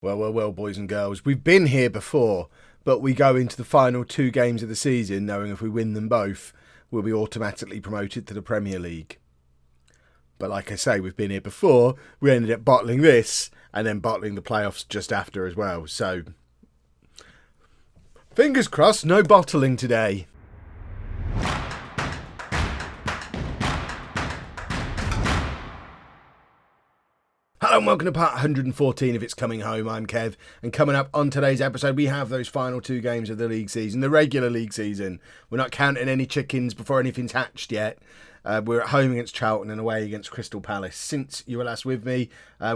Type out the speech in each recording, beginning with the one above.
Well, boys and girls, we've been here before, but we go into the final two games of the season knowing if we win them both, we'll be automatically promoted to the Premier League. But like I say, we've been here before, we ended up bottling this, and then bottling the playoffs just after as well. So, fingers crossed, no bottling today. Hello and welcome to part 114 of It's Coming Home. I'm Kev, and coming up on today's episode we have those final two games of the league season, the regular league season. We're not counting any chickens before anything's hatched yet. We're at home against Charlton and away against Crystal Palace. Since you were last with me,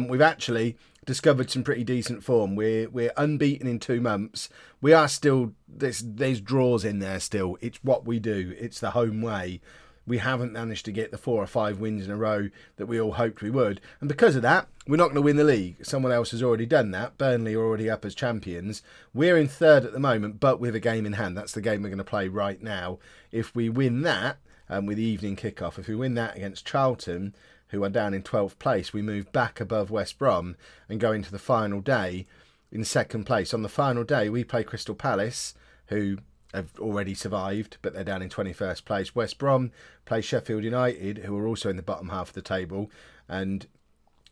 we've actually discovered some pretty decent form. We're unbeaten in 2 months. We are still, there's draws in there still. It's what we do. It's the home way. We haven't managed to get the 4 or 5 wins in a row that we all hoped we would. And because of that, we're not going to win the league. Someone else has already done that. Burnley are already up as champions. We're in 3rd at the moment, but with a game in hand. That's the game we're going to play right now. If we win that, with the evening kickoff, if we win that against Charlton, who are down in 12th place, we move back above West Brom and go into the final day in 2nd place. On the final day, we play Crystal Palace, who have already survived, but they're down in 21st place. West Brom play Sheffield United, who are also in the bottom half of the table, and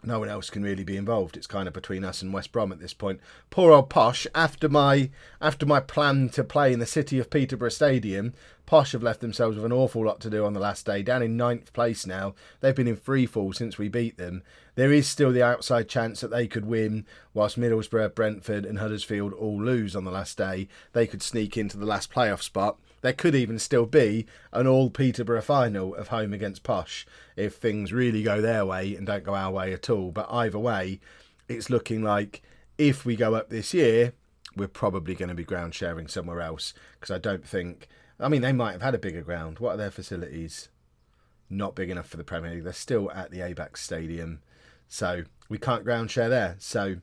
no one else can really be involved. It's kind of between us and West Brom at this point. Poor old Posh, after my plan to play in the city of Peterborough Stadium, Posh have left themselves with an awful lot to do on the last day. Down in 9th place now. They've been in free fall since we beat them. There is still the outside chance that they could win, whilst Middlesbrough, Brentford and Huddersfield all lose on the last day. They could sneak into the last playoff spot. There could even still be an all Peterborough final of home against Posh if things really go their way and don't go our way at all. But either way, it's looking like if we go up this year, we're probably going to be ground sharing somewhere else. Because I don't think, I mean, they might have had a bigger ground. What are their facilities? Not big enough for the Premier League. They're still at the ABAX Stadium. So we can't ground share there. So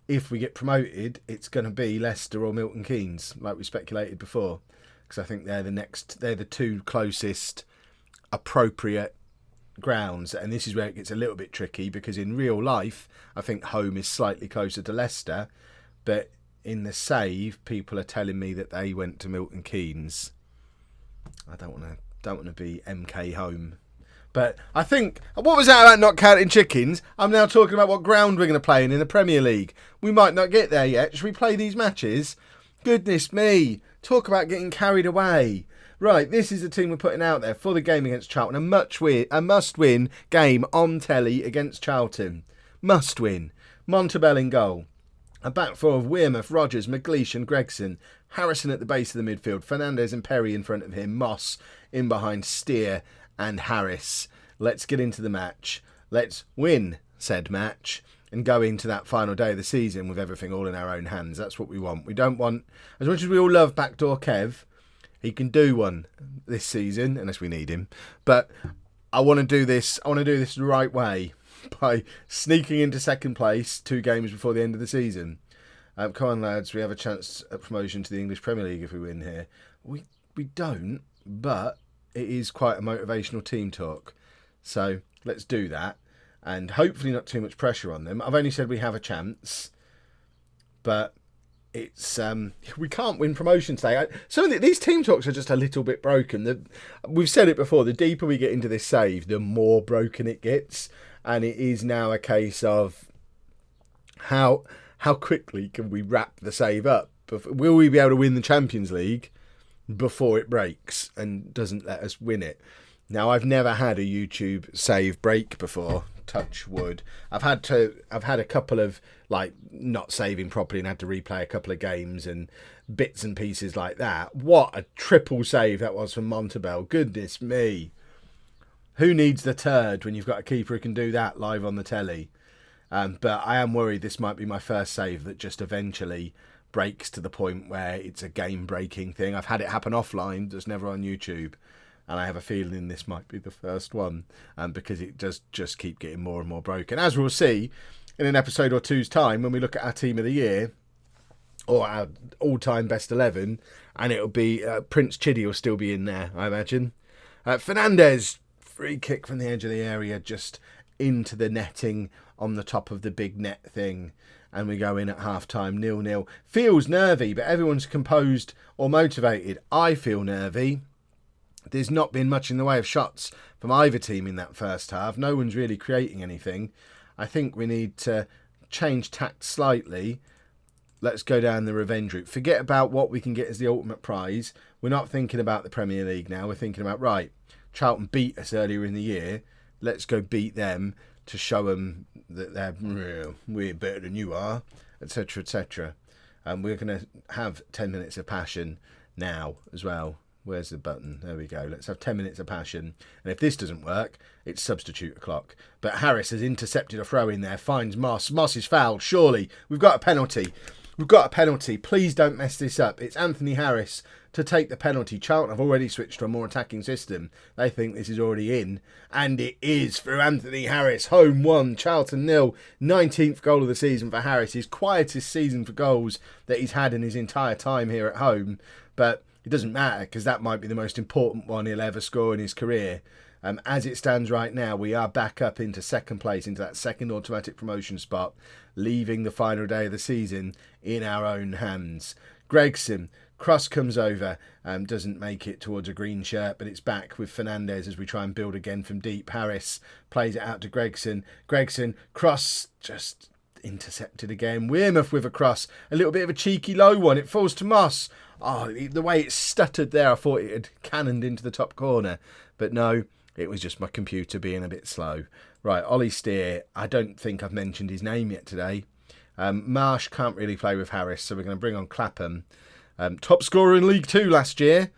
if we get promoted, it's going to be Leicester or Milton Keynes, like we speculated before. Because I think they're the 2 closest appropriate grounds. And this is where it gets a little bit tricky, because in real life, I think home is slightly closer to Leicester. But in the save, people are telling me that they went to Milton Keynes. I don't want to be MK home. But I think, what was that about not counting chickens? I'm now talking about what ground we're going to play in the Premier League. We might not get there yet. Should we play these matches? Goodness me. Talk about getting carried away. Right, this is the team we're putting out there for the game against Charlton. A must-win game on telly against Charlton. Must win. Montebello in goal. A back four of Wearmouth, Rogers, McLeish and Gregson. Harrison at the base of the midfield. Fernandez and Perry in front of him. Moss in behind Steer and Harris. Let's get into the match. Let's win said match and go into that final day of the season with everything all in our own hands. That's what we want. We don't want, as much as we all love Backdoor Kev, he can do one this season, unless we need him. But I want to do this the right way, by sneaking into 2nd place 2 games before the end of the season. Come on, lads, we have a chance at promotion to the English Premier League if we win here. We don't, but it is quite a motivational team talk. So let's do that. And hopefully not too much pressure on them. I've only said we have a chance, but it's we can't win promotion today. Some of these team talks are just a little bit broken. We've said it before, the deeper we get into this save, the more broken it gets. And it is now a case of how quickly can we wrap the save up? Will we be able to win the Champions League before it breaks and doesn't let us win it? Now, I've never had a YouTube save break before. Touch wood. I've had a couple of not saving properly and had to replay a couple of games and bits and pieces like that. What a triple save that was from Montebello. Goodness me. Who needs the turd when you've got a keeper who can do that live on the telly? But I am worried this might be my first save that just eventually breaks to the point where it's a game-breaking thing. I've had it happen offline, just never on YouTube. And I have a feeling this might be the first one, because it does just keep getting more and more broken. As we'll see in an episode or two's time when we look at our team of the year, or our all-time best 11, and it'll be Prince Chiddy will still be in there, I imagine. Fernandez, free kick from the edge of the area, just into the netting on the top of the big net thing, and we go in at half-time 0-0. Feels nervy, but everyone's composed or motivated. I feel nervy. There's not been much in the way of shots from either team in that first half. No one's really creating anything. I think we need to change tact slightly. Let's go down the revenge route. Forget about what we can get as the ultimate prize. We're not thinking about the Premier League now. We're thinking about, right, Charlton beat us earlier in the year. Let's go beat them to show them that we're better than you are, etc., etc. We're going to have 10 minutes of passion now as well. Where's the button? There we go. Let's have 10 minutes of passion. And if this doesn't work, it's substitute o'clock. But Harris has intercepted a throw in there, finds Moss. Moss is fouled, surely. We've got a penalty. We've got a penalty. Please don't mess this up. It's Anthony Harris to take the penalty. Charlton have already switched to a more attacking system. They think this is already in. And it is for Anthony Harris. Home 1, Charlton 0. 19th goal of the season for Harris. His quietest season for goals that he's had in his entire time here at home. But it doesn't matter, because that might be the most important one he'll ever score in his career. As it stands right now, we are back up into second place, into that second automatic promotion spot, leaving the final day of the season in our own hands. Gregson, cross comes over, doesn't make it towards a green shirt, but it's back with Fernandez as we try and build again from deep. Harris plays it out to Gregson. Gregson, cross, just intercepted again. Wearmouth with a cross, a little bit of a cheeky low one. It falls to Moss. Oh, the way it stuttered there, I thought it had cannoned into the top corner. But no, it was just my computer being a bit slow. Right, Ollie Steer, I don't think I've mentioned his name yet today. Marsh can't really play with Harris, so we're going to bring on Clapham. Top scorer in League 2 last year.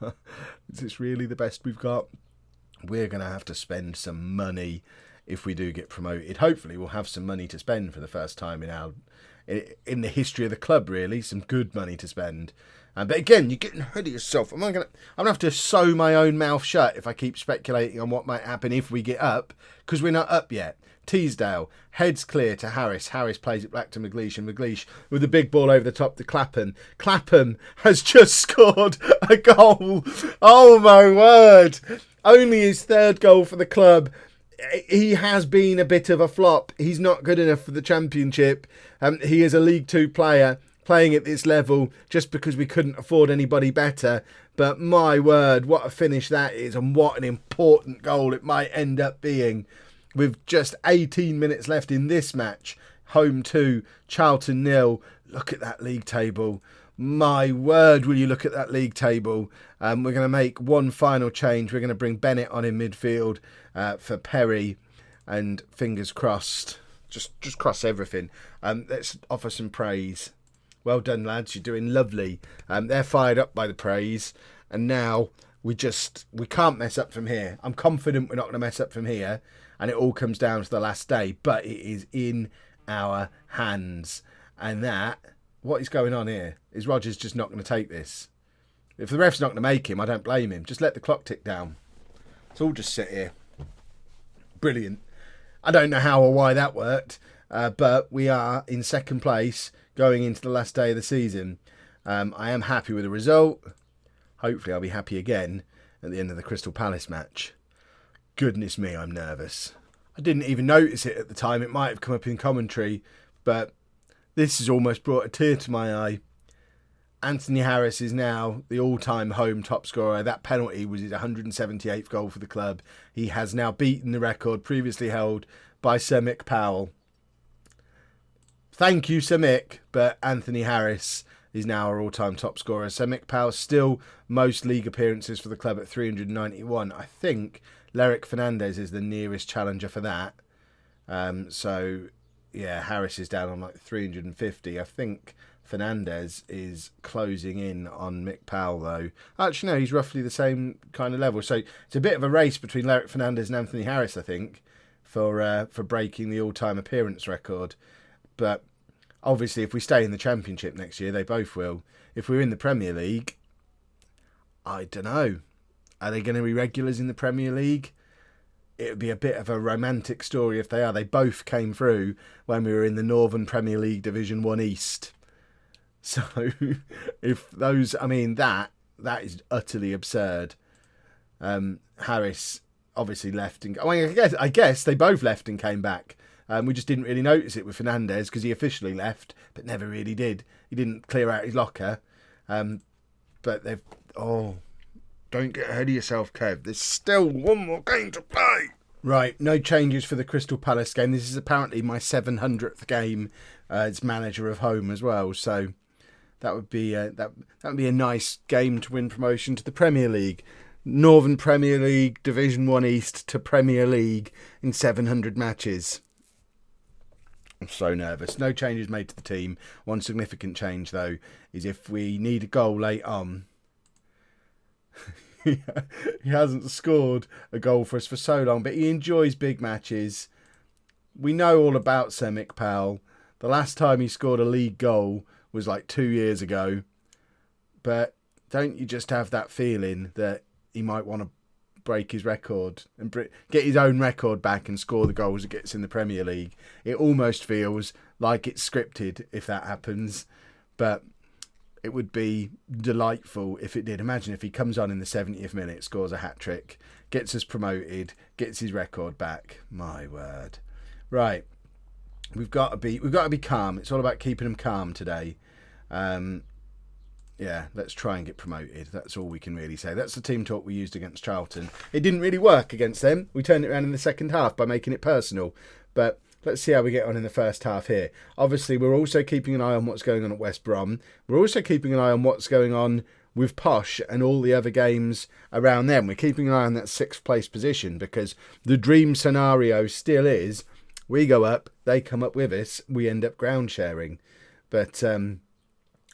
Is this really the best we've got? We're going to have to spend some money if we do get promoted. Hopefully we'll have some money to spend for the first time in the history of the club, really. Some good money to spend. But again, you're getting ahead of yourself. I'm gonna have to sew my own mouth shut if I keep speculating on what might happen if we get up, because we're not up yet. Teasdale, heads clear to Harris. Harris plays it back to McLeish, and McLeish with the big ball over the top to Clapham. Clapham has just scored a goal. Oh my word. Only his third goal for the club. He has been a bit of a flop. He's not good enough for the Championship. He is a League 2 player playing at this level just because we couldn't afford anybody better. But my word, what a finish that is, and what an important goal it might end up being. With just 18 minutes left in this match, home 2, Charlton 0. Look at that league table. My word, will you look at that league table. We're going to make one final change. We're going to bring Bennett on in midfield for Perry, and fingers crossed. Just cross everything. Let's offer some praise. Well done, lads. You're doing lovely. They're fired up by the praise, and now we can't mess up from here. I'm confident we're not going to mess up from here, and it all comes down to the last day. But it is in our hands, and that. What is going on here? Is Rodgers just not going to take this? If the ref's not going to make him, I don't blame him. Just let the clock tick down. Let's all just sit here. Brilliant. I don't know how or why that worked, but we are in second place going into the last day of the season. I am happy with the result. Hopefully I'll be happy again at the end of the Crystal Palace match. Goodness me, I'm nervous. I didn't even notice it at the time. It might have come up in commentary, but this has almost brought a tear to my eye. Anthony Harris is now the all-time home top scorer. That penalty was his 178th goal for the club. He has now beaten the record previously held by Sir Mick Powell. Thank you, Sir Mick, but Anthony Harris is now our all-time top scorer. Sir Mick Powell still most league appearances for the club at 391. I think Lerick Fernandez is the nearest challenger for that. Yeah, Harris is down on like 350. I think Fernandez is closing in on Mick Powell, though. Actually, no, he's roughly the same kind of level. So it's a bit of a race between Lerick Fernandez and Anthony Harris, I think, for breaking the all-time appearance record. But obviously, if we stay in the Championship next year, they both will. If we're in the Premier League, I don't know. Are they going to be regulars in the Premier League? It would be a bit of a romantic story if they are. They both came through when we were in the Northern Premier League Division 1 East. So, if those... I mean, that is utterly absurd. Harris obviously left and... I guess they both left and came back. We just didn't really notice it with Fernandes because he officially left, but never really did. He didn't clear out his locker. But they've... Oh, don't get ahead of yourself, Kev. There's still one more game to play. Right, no changes for the Crystal Palace game. This is apparently my 700th game as manager of Holme as well. So that would be that would be a nice game to win promotion to the Premier League. Northern Premier League, Division 1 East to Premier League in 700 matches. I'm so nervous. No changes made to the team. One significant change, though, is if we need a goal late on. He hasn't scored a goal for us for so long, but he enjoys big matches. We know all about Sir Mick Powell. The last time he scored a league goal was like 2 years ago. But don't you just have that feeling that he might want to break his record and get his own record back and score the goals it gets in the Premier League? It almost feels like it's scripted if that happens, but it would be delightful if it did. Imagine if he comes on in the 70th minute, scores a hat-trick, gets us promoted, gets his record back. My word. Right. We've got to be calm. It's all about keeping them calm today. Yeah, let's try and get promoted. That's all we can really say. That's the team talk we used against Charlton. It didn't really work against them. We turned it around in the second half by making it personal. But let's see how we get on in the first half here. Obviously, we're also keeping an eye on what's going on at West Brom. We're also keeping an eye on what's going on with Posh and all the other games around them. We're keeping an eye on that 6th place position because the dream scenario still is we go up, they come up with us, we end up ground sharing. But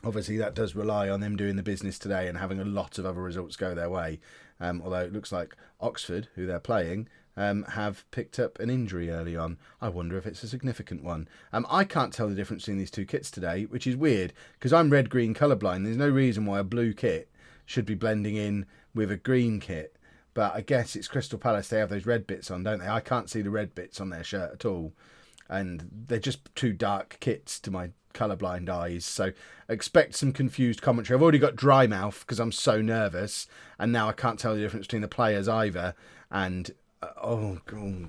obviously that does rely on them doing the business today and having a lot of other results go their way. Although it looks like Oxford, who they're playing, have picked up an injury early on. I wonder if it's a significant one. I can't tell the difference between these two kits today, which is weird because I'm red-green colourblind. There's no reason why a blue kit should be blending in with a green kit. But I guess it's Crystal Palace. They have those red bits on, don't they? I can't see the red bits on their shirt at all. And they're just too dark kits to my colourblind eyes. So expect some confused commentary. I've already got dry mouth because I'm so nervous. And now I can't tell the difference between the players either. And oh,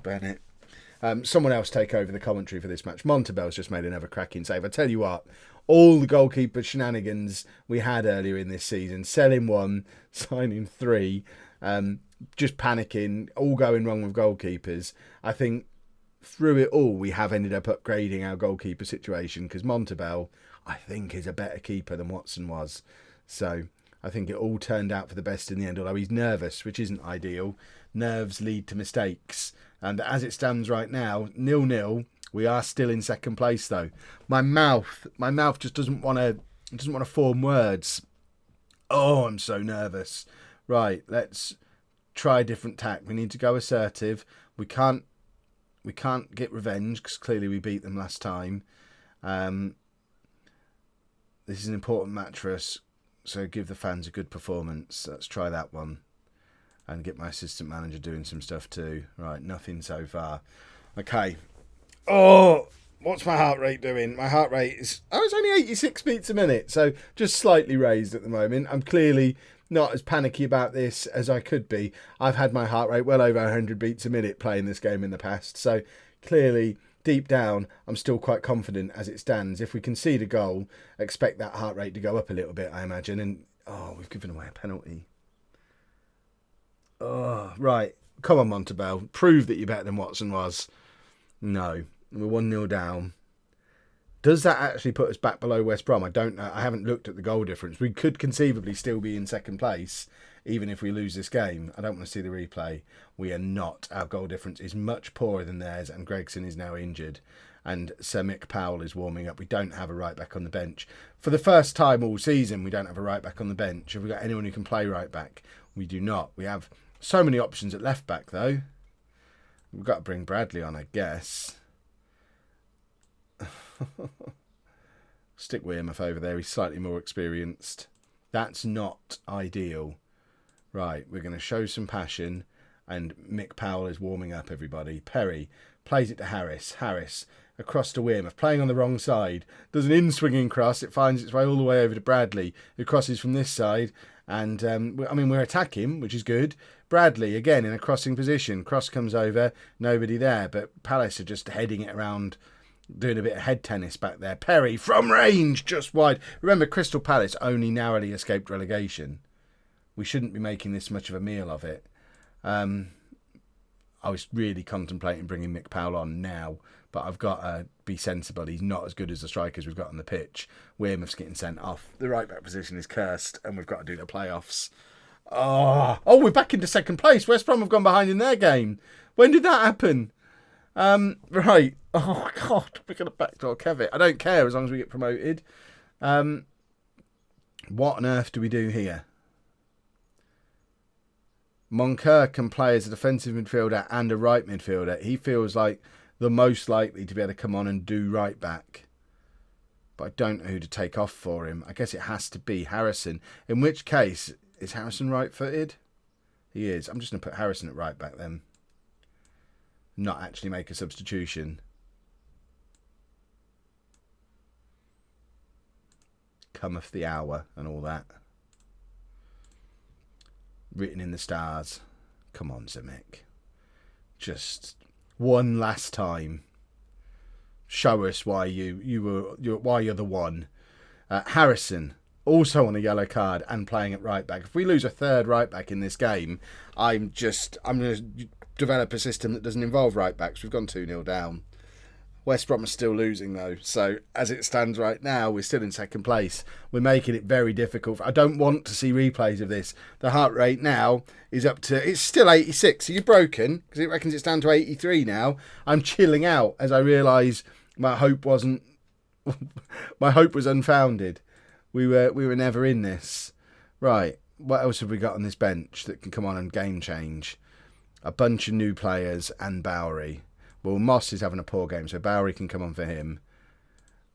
Bennett. Someone else take over the commentary for this match. Montebello's just made another cracking save. I tell you what, all the goalkeeper shenanigans we had earlier in this season, selling 1, signing 3, just panicking, all going wrong with goalkeepers. I think through it all, we have ended up upgrading our goalkeeper situation because Montebello, I think, is a better keeper than Watson was. So I think it all turned out for the best in the end, although he's nervous, which isn't ideal. Nerves lead to mistakes. And as it stands right now, 0-0. We are still in second place, though. My mouth just doesn't want to form words. Oh, I'm so nervous. Right, let's try a different tack. We need to go assertive. We can't get revenge because clearly we beat them last time. This is an important match for us, so give the fans a good performance. Let's try that one. And get my assistant manager doing some stuff too. Right, nothing so far. Okay. Oh, what's my heart rate doing? My heart rate is... Oh, it's only 86 beats a minute, so just slightly raised at the moment. I'm clearly not as panicky about this as I could be. I've had my heart rate well over 100 beats a minute playing this game in the past, so clearly, deep down, I'm still quite confident as it stands. If we concede a goal, expect that heart rate to go up a little bit, I imagine. And, oh, we've given away a penalty. Oh, right. Come on, Montebello. Prove that you're better than Watson was. No. We're 1-0 down. Does that actually put us back below West Brom? I don't know. I haven't looked at the goal difference. We could conceivably still be in second place, even if we lose this game. I don't want to see the replay. We are not. Our goal difference is much poorer than theirs, and Gregson is now injured. And Sir Mick Powell is warming up. We don't have a right back on the bench. For the first time all season, we don't have a right back on the bench. Have we got anyone who can play right back? We do not. We have so many options at left back, though. We've got to bring Bradley on, I guess. Stick Wearmouth over there. He's slightly more experienced. That's not ideal. Right, we're going to show some passion. And Mick Powell is warming up, everybody. Perry plays it to Harris. Harris across to Wearmouth, playing on the wrong side. Does an in-swinging cross. It finds its way all the way over to Bradley, who crosses from this side. And, I mean, we're attacking, which is good. Bradley, again, in a crossing position. Cross comes over, nobody there. But Palace are just heading it around, doing a bit of head tennis back there. Perry, from range, just wide. Remember, Crystal Palace only narrowly escaped relegation. We shouldn't be making this much of a meal of it. I was really contemplating bringing Mick Powell on now, but I've got to be sensible. He's not as good as the strikers we've got on the pitch. Wearmouth's getting sent off. The right-back position is cursed, and we've got to do the playoffs. Oh, we're back into second place. West Brom have gone behind in their game. When did that happen? Right. Oh, God, we're going to backdoor Kev. I don't care as long as we get promoted. What on earth do we do here? Moncur can play as a defensive midfielder and a right midfielder. He feels like the most likely to be able to come on and do right back. But I don't know who to take off for him. I guess it has to be Harrison. In which case, is Harrison right-footed? He is. I'm just going to put Harrison at right back then. Not actually make a substitution. Cometh the hour and all that. Written in the stars. Come on, Zemek. Just one last time. Show us why why you're the one. Harrison, also on a yellow card and playing at right back. If we lose a third right back in this game, I'm going to develop a system that doesn't involve right backs. We've gone 2-0 down. West Brom are still losing though, so as it stands right now, we're still in second place. We're making it very difficult. I don't want to see replays of this. The heart rate now is up to, it's still 86. Are you broken? Because it reckons it's down to 83 now. I'm chilling out as I realise my hope was unfounded. We were never in this. Right, what else have we got on this bench that can come on and game change? A bunch of new players and Bowery. Well, Moss is having a poor game, so Bowery can come on for him.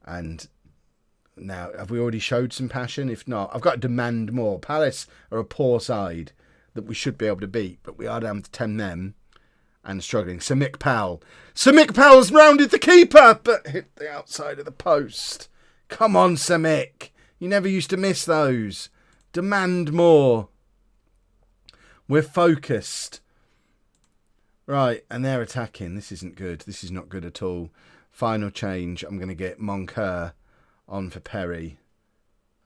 And now, have we already showed some passion? If not, I've got to demand more. Palace are a poor side that we should be able to beat, but we are down to 10 men and struggling. Mick Powell's rounded the keeper, but hit the outside of the post. Come on, Mick. You never used to miss those. Demand more. We're focused. Right, and they're attacking. This isn't good. This is not good at all. Final change. I'm going to get Moncur on for Perry.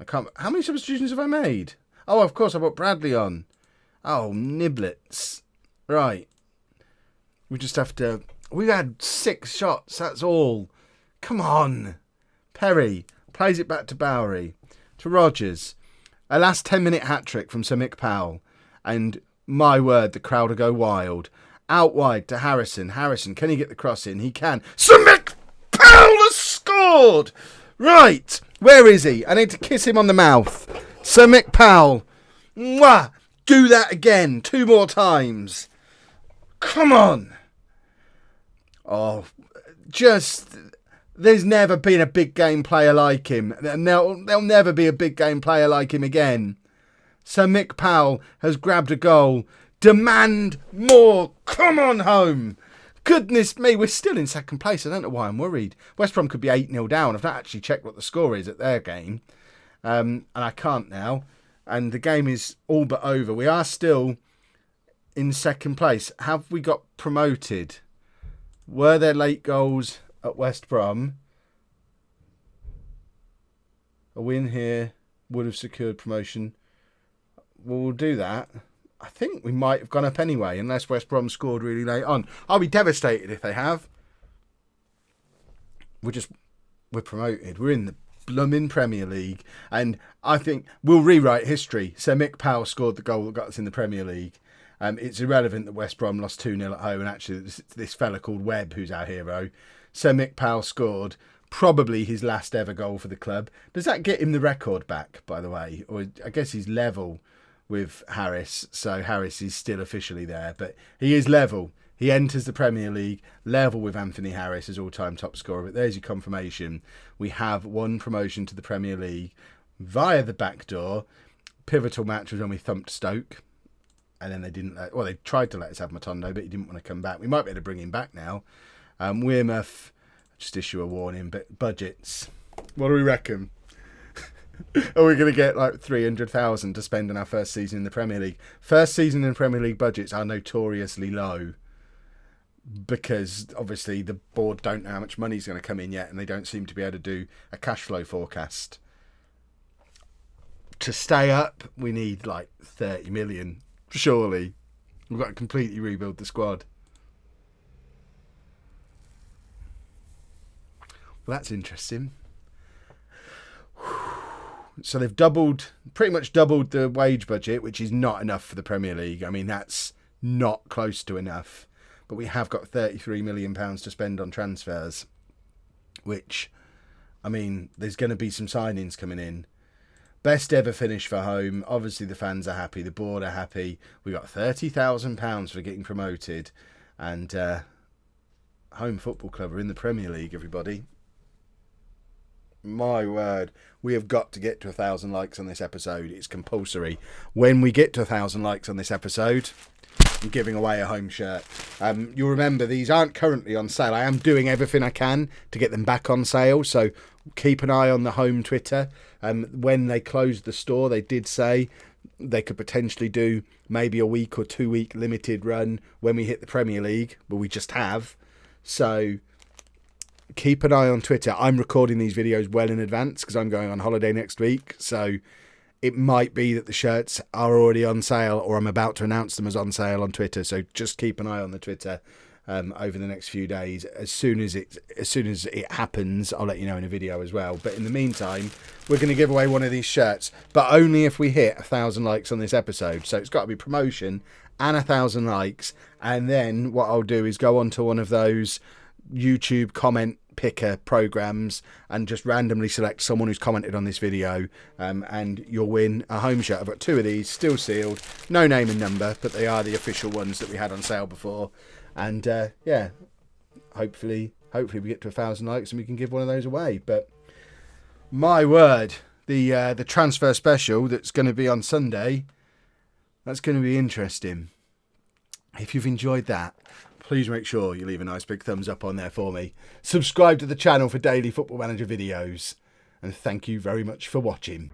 How many substitutions have I made? Oh, of course, I put Bradley on. Oh, niblets. Right. We just have to... We've had 6 shots, that's all. Come on. Perry plays it back to Bowery. To Rogers. A last 10-minute hat-trick from Sir Mick Powell. And my word, the crowd will go wild. Out wide to Harrison. Harrison, can he get the cross in? He can. Sir Mick Powell has scored! Right, where is he? I need to kiss him on the mouth. Sir Mick Powell. Mwah! Do that again. 2 more times. Come on. Oh, just... There's never been a big game player like him. There'll never be a big game player like him again. Sir Mick Powell has grabbed a goal. Demand more. Come on home. Goodness me, we're still in second place. I don't know why I'm worried. West Brom could be 8-0 down. I've not actually checked what the score is at their game. And I can't now. And the game is all but over. We are still in second place. Have we got promoted? Were there late goals at West Brom? A win here would have secured promotion. Well, we'll do that. I think we might have gone up anyway, unless West Brom scored really late on. I'll be devastated if they have. We're promoted. We're in the blooming Premier League. And I think we'll rewrite history. Sir Mick Powell scored the goal that got us in the Premier League. It's irrelevant that West Brom lost 2-0 at home. And actually, this fella called Webb, who's our hero, Sir Mick Powell scored probably his last ever goal for the club. Does that get him the record back, by the way? Or I guess he's level with Harris, so Harris is still officially there, but he is level. He enters the Premier League level with Anthony Harris as all-time top scorer. But there's your confirmation. We have won promotion to the Premier League via the back door. Pivotal match was when we thumped Stoke, and then they tried to let us have Matondo, but he didn't want to come back. We might be able to bring him back now. Wearmouth, just issue a warning, but budgets. What do we reckon? Are we going to get like 300,000 to spend on our first season in the Premier League? First season in Premier League budgets are notoriously low because obviously the board don't know how much money is going to come in yet, and they don't seem to be able to do a cash flow forecast. To stay up, we need like 30 million, surely. We've got to completely rebuild the squad. Well, that's interesting. So they've pretty much doubled the wage budget, which is not enough for the Premier League. I mean, that's not close to enough. But we have got £33 million to spend on transfers, which, I mean, there's going to be some signings coming in. Best ever finish for Home. Obviously, the fans are happy. The board are happy. We got £30,000 for getting promoted. And Home Football Club are in the Premier League, everybody. My word, we have got to get to 1,000 likes on this episode. It's compulsory. When we get to 1,000 likes on this episode, I'm giving away a Home shirt. You'll remember these aren't currently on sale. I am doing everything I can to get them back on sale, so keep an eye on the Home Twitter. When they closed the store, they did say they could potentially do maybe a week or 2 week limited run when we hit the Premier League, but we just have. So keep an eye on Twitter. I'm recording these videos well in advance because I'm going on holiday next week. So it might be that the shirts are already on sale, or I'm about to announce them as on sale on Twitter. So just keep an eye on the Twitter over the next few days. As soon as it happens, I'll let you know in a video as well. But in the meantime, we're going to give away one of these shirts, but only if we hit 1,000 likes on this episode. So it's got to be promotion and 1,000 likes. And then what I'll do is go on to one of those YouTube comment picker programs and just randomly select someone who's commented on this video, and you'll win a Home shirt. I've got 2 of these still sealed, no name and number, but they are the official ones that we had on sale before. And yeah, hopefully we get to 1,000 likes and we can give one of those away. But my word, the transfer special that's going to be on Sunday, that's going to be interesting. If you've enjoyed that, please make sure you leave a nice big thumbs up on there for me. Subscribe to the channel for daily Football Manager videos. And thank you very much for watching.